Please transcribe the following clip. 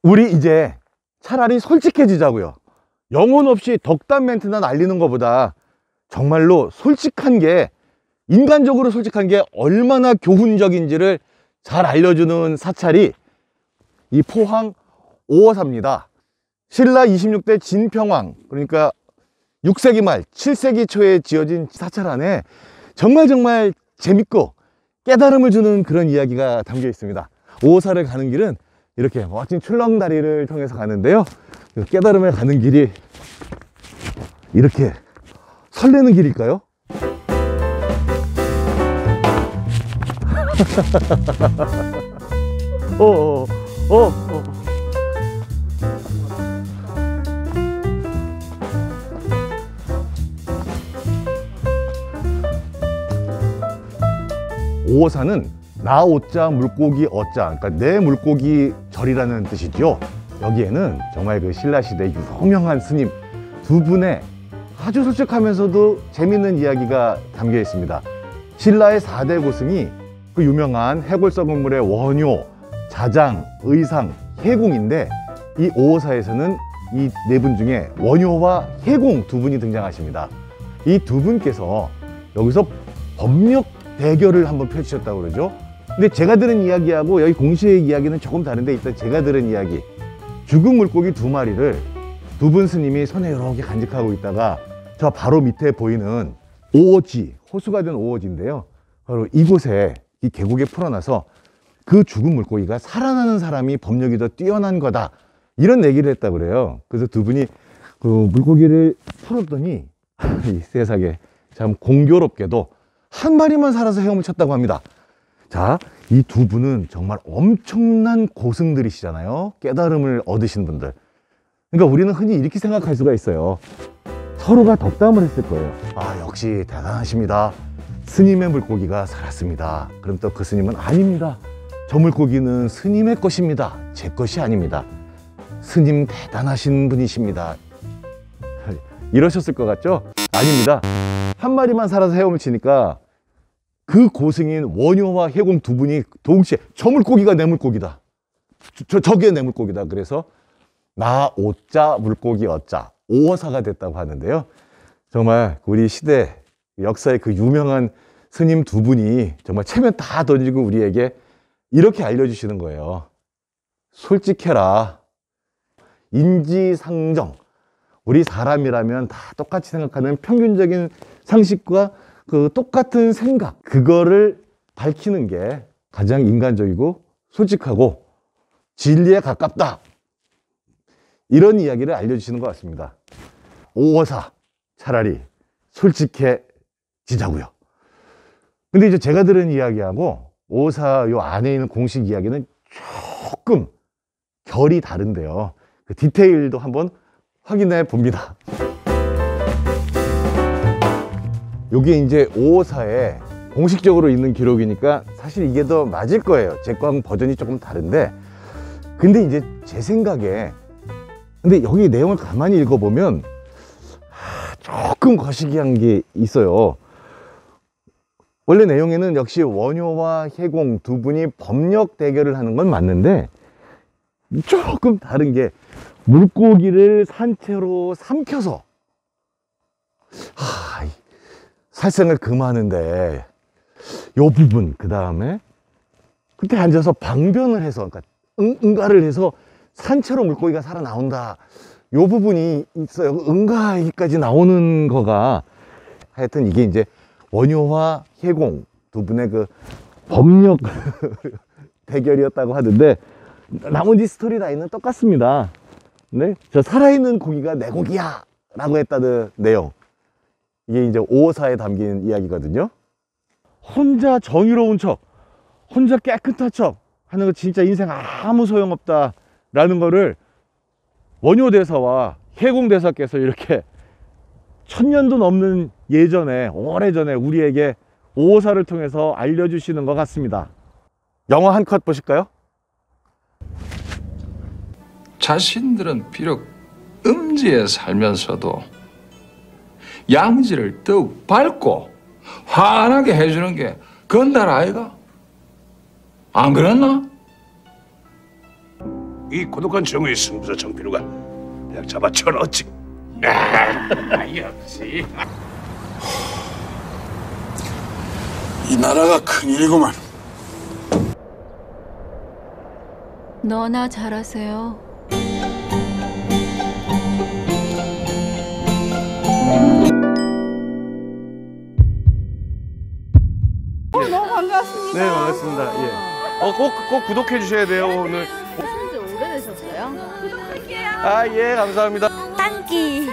우리 이제 차라리 솔직해지자고요. 영혼 없이 덕담 멘트나 날리는 것보다 정말로 솔직한 게, 인간적으로 솔직한 게 얼마나 교훈적인지를 잘 알려주는 사찰이 이 포항 5호사입니다. 신라 26대 진평왕, 그러니까 6세기 말 7세기 초에 지어진 사찰 안에 정말 재밌고 깨달음을 주는 그런 이야기가 담겨 있습니다. 5호사를 가는 길은 이렇게 멋진 출렁다리를 통해서 가는데요, 깨달음에 가는 길이 이렇게 설레는 길일까요? 오호사는 나 오자 물고기 어자, 그러니까 내 물고기 절이라는 뜻이죠. 여기에는 정말 그 신라시대 유명한 스님 두 분의 아주 솔직하면서도 재밌는 이야기가 담겨 있습니다. 신라의 4대 고승이 그 유명한 해골서극물의 원효, 자장, 의상, 해공인데, 이 오호사에서는 이 네 분 중에 원효와 해공 두 분이 등장하십니다. 이 두 분께서 여기서 법력 대결을 한번 펼치셨다고 그러죠. 근데 제가 들은 이야기하고 여기 공시의 이야기는 조금 다른데, 일단 제가 들은 이야기, 죽은 물고기 두 마리를 두 분 스님이 손에 이렇게 간직하고 있다가 저 바로 밑에 보이는 오오지, 호수가 된 오오지인데요, 바로 이곳에 이 계곡에 풀어놔서 그 죽은 물고기가 살아나는 사람이 법력이 더 뛰어난 거다, 이런 얘기를 했다고 그래요. 그래서 두 분이 그 물고기를 풀었더니 이 세상에 참 공교롭게도 한 마리만 살아서 헤엄을 쳤다고 합니다. 자, 이 두 분은 정말 엄청난 고승들이시잖아요. 깨달음을 얻으신 분들. 그러니까 우리는 흔히 이렇게 생각할 수가 있어요. 서로가 덕담을 했을 거예요. 아, 역시 대단하십니다. 스님의 물고기가 살았습니다. 그럼 또 그 스님은 아닙니다. 저 물고기는 스님의 것입니다. 제 것이 아닙니다. 스님 대단하신 분이십니다. 이러셨을 것 같죠? 아닙니다. 한 마리만 살아서 헤엄을 치니까 그 고승인 원효와 해공 두 분이 동시에 저 물고기가 내 물고기다. 저게 내 물고기다. 그래서 나 오자 물고기 어자, 오호사가 됐다고 하는데요. 정말 우리 시대 역사의 그 유명한 스님 두 분이 정말 체면 다 던지고 우리에게 이렇게 알려주시는 거예요. 솔직해라. 인지상정. 우리 사람이라면 다 똑같이 생각하는 평균적인 상식과 그 똑같은 생각, 그거를 밝히는 게 가장 인간적이고 솔직하고 진리에 가깝다, 이런 이야기를 알려주시는 것 같습니다. 오호사, 차라리 솔직해지자고요. 근데 이제 제가 들은 이야기하고 오호사 요 안에 있는 공식 이야기는 조금 결이 다른데요. 그 디테일도 한번 확인해 봅니다. 요게 이제 오호사에 공식적으로 있는 기록이니까 사실 이게 더 맞을 거예요. 제 거랑 버전이 조금 다른데, 근데 이제 제 생각에, 근데 여기 내용을 가만히 읽어보면 조금 거시기한 게 있어요. 원래 내용에는 역시 원효와 해공 두 분이 법력 대결을 하는 건 맞는데, 조금 다른 게 물고기를 산채로 삼켜서 살생을 금하는데 요 부분, 그 다음에 그때 앉아서 방변을 해서, 그러니까 응가를 해서 산채로 물고기가 살아나온다, 요 부분이 있어요. 응가까지 나오는 거가, 하여튼 이게 이제 원효와 해공 두 분의 그 법력 대결이었다고 하던데, 나머지 스토리라인은 똑같습니다. 네? 저 살아있는 고기가 내 고기야 라고 했다는 내용, 이게 이제 오호사에 담긴 이야기거든요. 혼자 정의로운 척, 혼자 깨끗한 척 하는 거 진짜 인생 아무 소용없다 라는 거를 원효대사와 해공대사께서 이렇게 1000년도 넘는 예전에, 오래전에 우리에게 오호사를 통해서 알려주시는 것 같습니다. 영화 한 컷 보실까요? 자신들은 비록 음지에 살면서도 양지를 더욱 밝고 환하게 해주는 게 건달 아이가? 안 그랬나? 이 고독한 정의 승부사 정필우가 대학 잡아 쳐넣었지. 역시. 이 나라가 큰일이구만. 너나 잘하세요. 너무 반갑습니다. 네, 반갑습니다. 예. 꼭 구독해 주셔야 돼요, 오늘. 하신 지 오래되셨어요? 구독할게요. 아, 예, 감사합니다. 땅기.